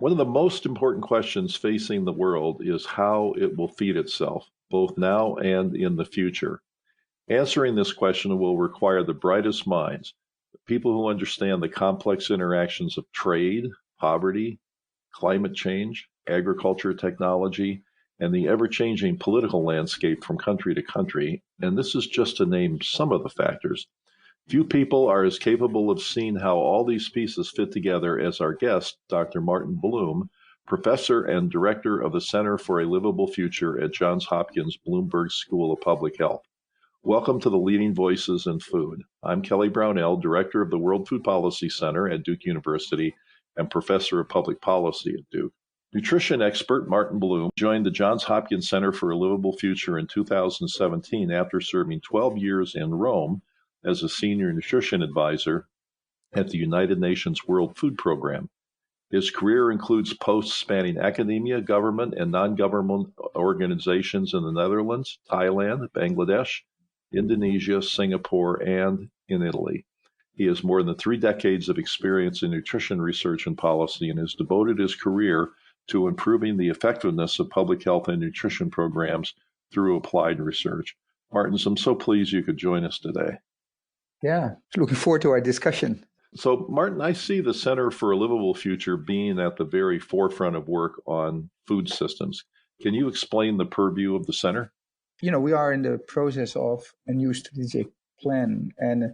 One of the most important questions facing the world is how it will feed itself, both now and in the future. Answering this question will require the brightest minds, people who understand the complex interactions of trade, poverty, climate change, agriculture technology, and the ever-changing political landscape from country to country. And this is just to name some of the factors. Few people are as capable of seeing how all these pieces fit together as our guest, Dr. Martin Bloem, professor and director of the Center for a Livable Future at Johns Hopkins Bloomberg School of Public Health. Welcome to the Leading Voices in Food. I'm Kelly Brownell, director of the World Food Policy Center at Duke University and professor of public policy at Duke. Nutrition expert Martin Bloem joined the Johns Hopkins Center for a Livable Future in 2017 after serving 12 years in Rome as a senior nutrition advisor at the United Nations World Food Program. His career includes posts spanning academia, government, and non-government organizations in the Netherlands, Thailand, Bangladesh, Indonesia, Singapore, and in Italy. He has more than 3 decades of experience in nutrition research and policy and has devoted his career to improving the effectiveness of public health and nutrition programs through applied research. Martins, I'm so pleased you could join us today. Yeah, looking forward to our discussion. So, Martin, I see the Center for a Livable Future being at the very forefront of work on food systems. Can you explain the purview of the center? We are in the process of a new strategic plan. And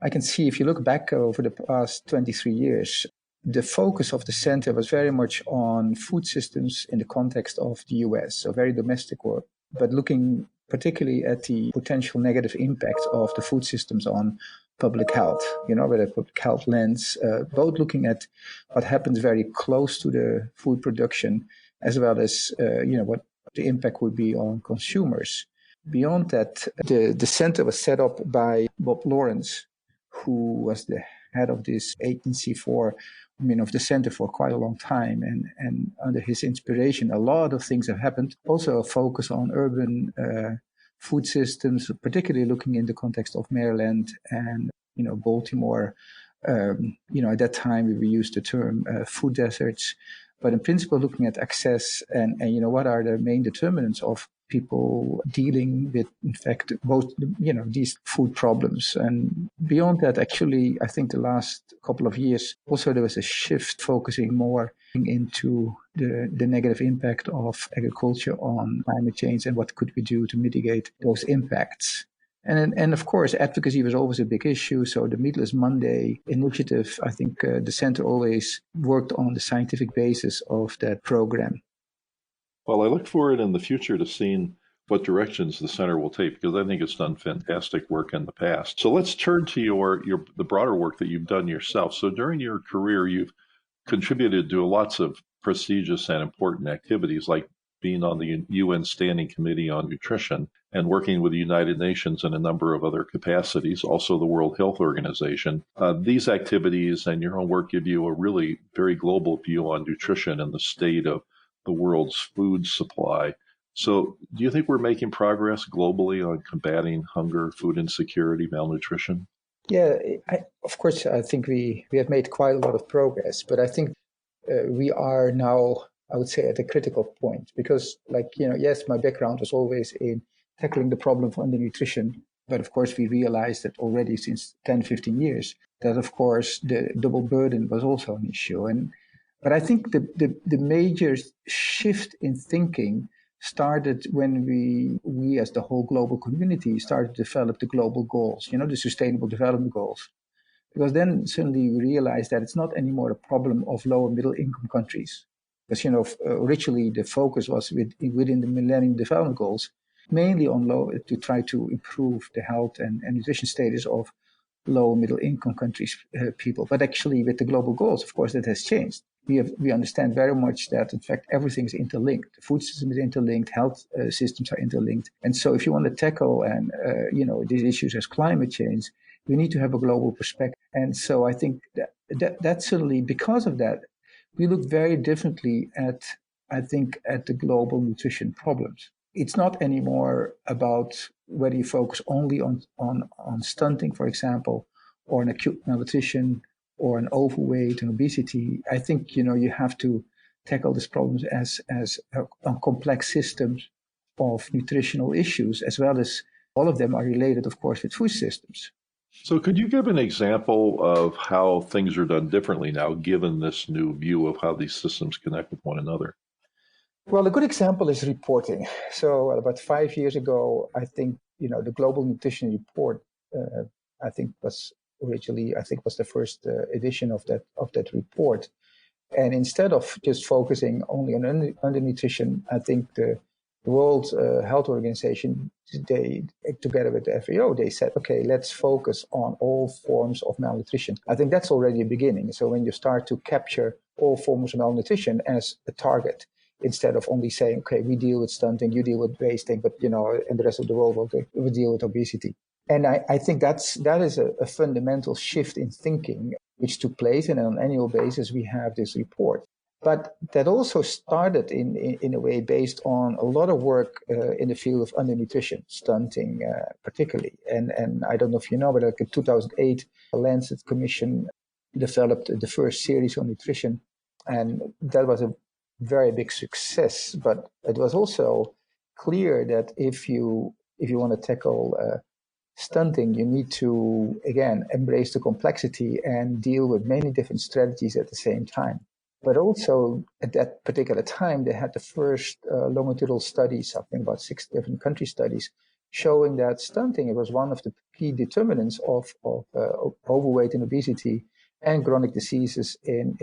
I can see if you look back over the past 23 years, the focus of the center was very much on food systems in the context of the US, so very domestic work, but looking particularly at the potential negative impact of the food systems on public health, with a public health lens, both looking at what happens very close to the food production, as well as, what the impact would be on consumers. Beyond that, the center was set up by Bob Lawrence, who was the head of this agency of the center for quite a long time. And under his inspiration, a lot of things have happened. Also a focus on urban food systems, particularly looking in the context of Maryland and, Baltimore. At that time, we used the term food deserts. But in principle, looking at access and what are the main determinants of people dealing with, in fact, both, these food problems. And beyond that, actually, I think the last couple of years, also there was a shift focusing more into the negative impact of agriculture on climate change and what could we do to mitigate those impacts. And of course, advocacy was always a big issue. So the Meatless Monday initiative, I think the center always worked on the scientific basis of that program. Well, I look forward in the future to seeing what directions the center will take, because I think it's done fantastic work in the past. So let's turn to the broader work that you've done yourself. So during your career, you've contributed to lots of prestigious and important activities, like being on the UN Standing Committee on Nutrition and working with the United Nations in a number of other capacities, also the World Health Organization. These activities and your own work give you a really very global view on nutrition and the state of the world's food supply. So do you think we're making progress globally on combating hunger, food insecurity, malnutrition? Yeah, of course, I think we have made quite a lot of progress, but I think we are now, I would say, at a critical point because, yes, my background was always in tackling the problem of undernutrition. But of course, we realized that already since 10, 15 years, that of course, the double burden was also an issue. But I think the major shift in thinking started when we as the whole global community started to develop the global goals, the Sustainable Development Goals. Because then suddenly we realized that it's not anymore a problem of low and middle income countries. Because, originally the focus was within the Millennium Development Goals, mainly on to try to improve the health and nutrition status of low and middle income countries, people. But actually with the global goals, of course, that has changed. We understand very much that, in fact, everything is interlinked. The food system is interlinked, health systems are interlinked. And so if you want to tackle these issues as climate change, we need to have a global perspective. And so I think that certainly, because of that, we look very differently at the global nutrition problems. It's not anymore about whether you focus only on stunting, for example, or an acute malnutrition or an overweight and obesity. I think, you have to tackle these problems as complex systems of nutritional issues, as well as all of them are related, of course, with food systems. So could you give an example of how things are done differently now, given this new view of how these systems connect with one another? Well, a good example is reporting. So about 5 years ago, I think, the Global Nutrition Report, I think was the first edition of that report. And instead of just focusing only on undernutrition, I think the World Health Organization, they, together with the FAO, they said, okay, let's focus on all forms of malnutrition. I think that's already a beginning. So when you start to capture all forms of malnutrition as a target, instead of only saying, okay, we deal with stunting, you deal with wasting, but, and the rest of the world will deal with obesity. And I think that is a fundamental shift in thinking, which took place. And on an annual basis, we have this report. But that also started in a way based on a lot of work in the field of undernutrition, stunting particularly. And I don't know if you know, but like in 2008, the Lancet Commission developed the first series on nutrition. And that was a very big success. But it was also clear that if you want to tackle stunting, you need to, again, embrace the complexity and deal with many different strategies at the same time. But also at that particular time, they had the first longitudinal studies, I think about 6 different country studies, showing that stunting was one of the key determinants of overweight and obesity and chronic diseases in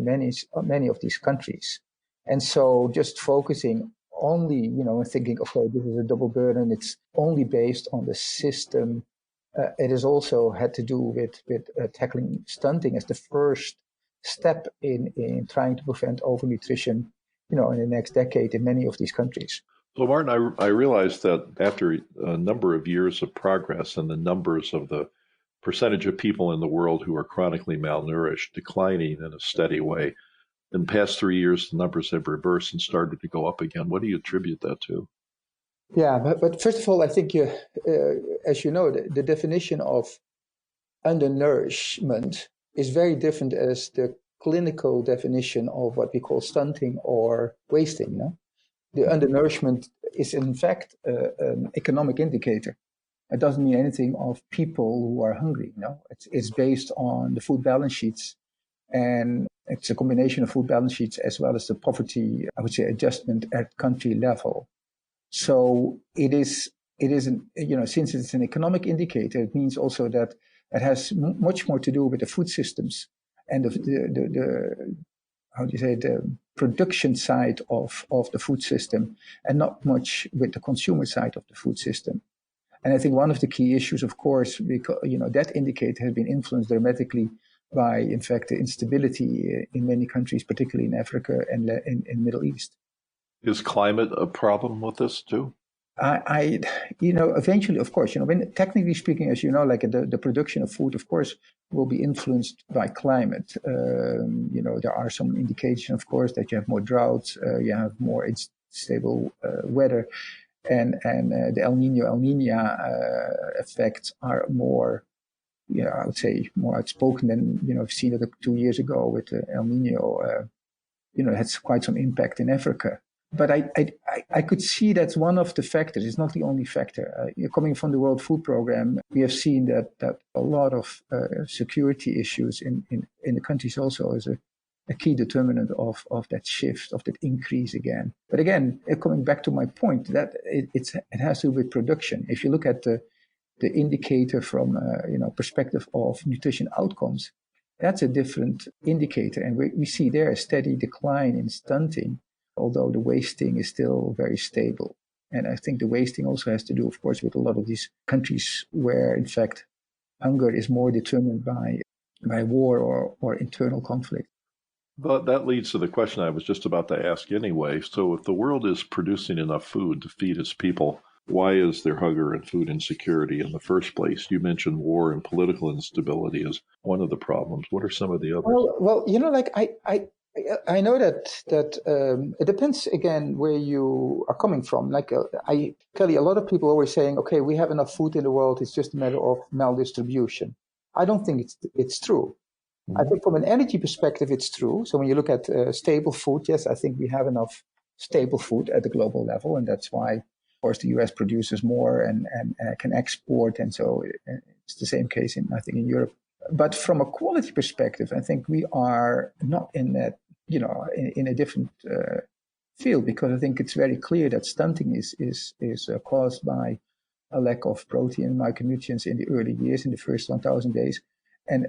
many of these countries. And so just focusing only, thinking, okay, this is a double burden, it's only based on the system. It has also had to do with tackling stunting as the first step in trying to prevent overnutrition, in the next decade in many of these countries. So, Martin, I realized that after a number of years of progress and the numbers of the percentage of people in the world who are chronically malnourished declining in a steady way, in the past 3 years, the numbers have reversed and started to go up again. What do you attribute that to? Yeah, but first of all, I think as you know, the definition of undernourishment is very different as the clinical definition of what we call stunting or wasting. The undernourishment is in fact an economic indicator. It doesn't mean anything of people who are hungry. It's based on the food balance sheets, and it's a combination of food balance sheets as well as the poverty, I would say, adjustment at country level. So it is since it's an economic indicator, it means also that it has much more to do with the food systems and the production side of the food system, and not much with the consumer side of the food system. And I think one of the key issues, of course, because that indicator has been influenced dramatically by, in fact, the instability in many countries, particularly in Africa and in the Middle East. Is climate a problem with this too? Eventually, of course, when technically speaking, as you know, like the production of food, of course, will be influenced by climate. There are some indications, of course, that you have more droughts, you have more unstable weather, and the El Niña effects are more, I would say, more outspoken than we've seen it 2 years ago with El Niño. It has quite some impact in Africa. But I could see that's one of the factors. It's not the only factor. Coming from the World Food Program, we have seen that a lot of security issues in the countries also is a key determinant of that shift, of that increase again. But again, coming back to my point, that it has to do with production. If you look at the indicator from perspective of nutrition outcomes, that's a different indicator, and we see there a steady decline in stunting, although the wasting is still very stable. And I think the wasting also has to do, of course, with a lot of these countries where, in fact, hunger is more determined by war or internal conflict. But that leads to the question I was just about to ask anyway. So if the world is producing enough food to feed its people, why is there hunger and food insecurity in the first place? You mentioned war and political instability as one of the problems. What are some of the others? Well, I know that it depends, again, where you are coming from. I tell you, a lot of people are always saying, okay, we have enough food in the world, it's just a matter of maldistribution. I don't think it's true. I think from an energy perspective, it's true. So when you look at stable food, yes, I think we have enough stable food at the global level. And that's why, of course, the US produces more and can export. And so it's the same case, I think, in Europe. But from a quality perspective, I think we are not in that, in a different field, because I think it's very clear that stunting is caused by a lack of protein and micronutrients in the early years, in the first 1,000 days. And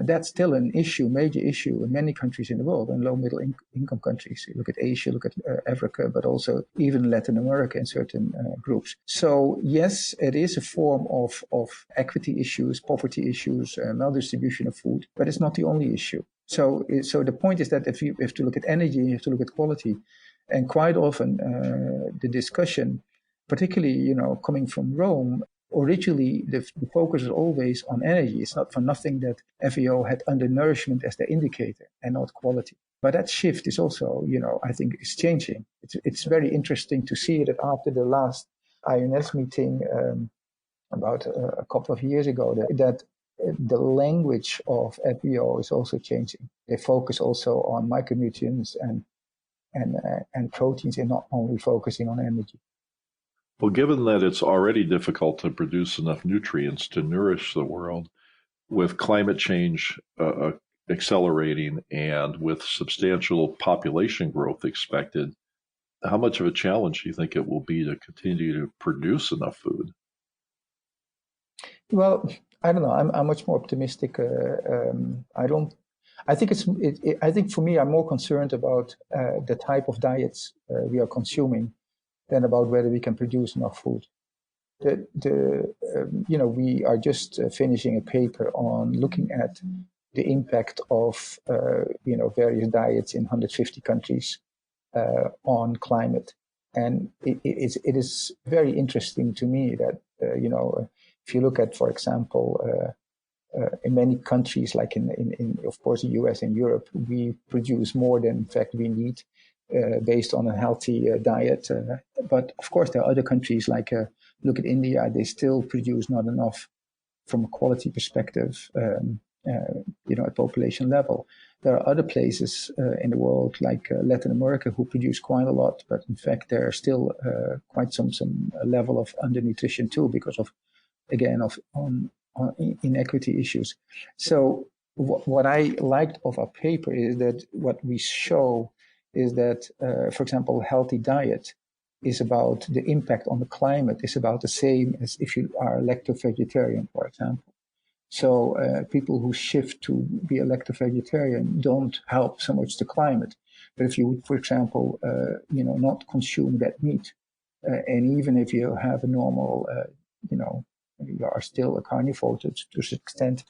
that's still an issue, major issue in many countries in the world, and low middle income countries. You look at Asia, look at Africa, but also even Latin America in certain groups. So yes, it is a form of equity issues, poverty issues, maldistribution of food, but it's not the only issue. So the point is that if you have to look at energy, you have to look at quality. And quite often the discussion, particularly, coming from Rome, originally, the focus is always on energy. It's not for nothing that FAO had undernourishment as their indicator and not quality. But that shift is also, I think is changing. It's very interesting to see that after the last INS meeting about a couple of years ago, that the language of FAO is also changing. They focus also on micronutrients and proteins, and not only focusing on energy. Well, given that it's already difficult to produce enough nutrients to nourish the world, with climate change accelerating and with substantial population growth expected, how much of a challenge do you think it will be to continue to produce enough food? Well, I don't know. I'm much more optimistic. I think for me, I'm more concerned about the type of diets we are consuming than about whether we can produce enough food. We are just finishing a paper on looking at the impact of various diets in 150 countries on climate, and it is very interesting to me that if you look at, for example, in many countries, like in of course the US and Europe, we produce more than in fact we need. Based on a healthy diet. But of course, there are other countries like look at India, they still produce not enough from a quality perspective, at population level. There are other places in the world like Latin America who produce quite a lot, but in fact, there are still quite some level of undernutrition too, because of, again, on inequity issues. So what I liked of our paper is that what we show is that, for example, healthy diet is about the impact on the climate is about the same as if you are lacto-vegetarian, for example. So people who shift to be a lacto-vegetarian don't help so much the climate. But if you would, for example, not consume that meat, and even if you have a normal, you are still a carnivore to a certain extent,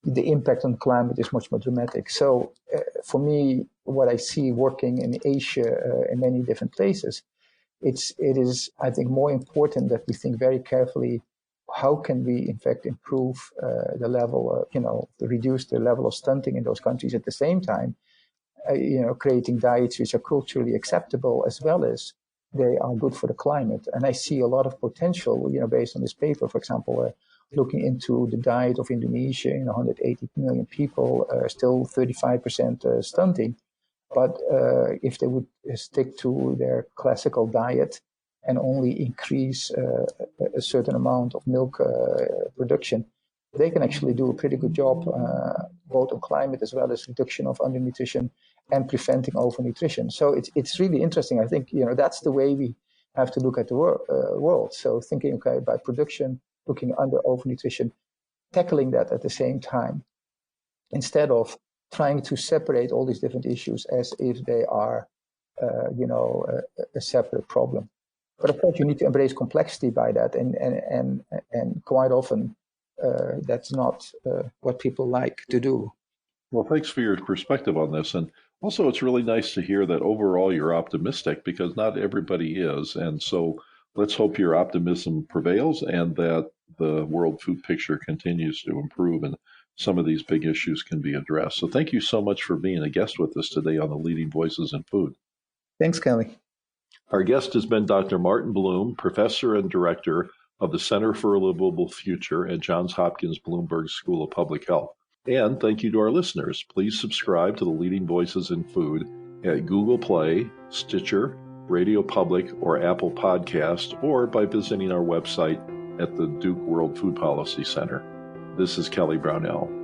the impact on climate is much more dramatic. So for me, what I see working in Asia, in many different places, it is, I think, more important that we think very carefully, how can we, in fact, improve the level, reduce the level of stunting in those countries at the same time, creating diets which are culturally acceptable as well as they are good for the climate. And I see a lot of potential, based on this paper, for example, looking into the diet of Indonesia, 180 million people, still 35% stunting. But if they would stick to their classical diet and only increase a certain amount of milk production, they can actually do a pretty good job, both on climate as well as reduction of undernutrition and preventing overnutrition. So it's really interesting. I think, that's the way we have to look at the world. So thinking, okay, by production, looking under overnutrition, tackling that at the same time, instead of trying to separate all these different issues as if they are, a separate problem. But of course, you need to embrace complexity by that, and quite often that's not what people like to do. Well, thanks for your perspective on this. And also, it's really nice to hear that overall you're optimistic, because not everybody is. And so let's hope your optimism prevails and that the world food picture continues to improve and some of these big issues can be addressed. So thank you so much for being a guest with us today on the Leading Voices in Food. Thanks, Kelly. Our guest has been Dr. Martin Bloem, professor and director of the Center for a Livable Future at Johns Hopkins Bloomberg School of Public Health. And thank you to our listeners. Please subscribe to the Leading Voices in Food at Google Play, Stitcher, Radio Public, or Apple Podcast, or by visiting our website at the Duke World Food Policy Center. This is Kelly Brownell.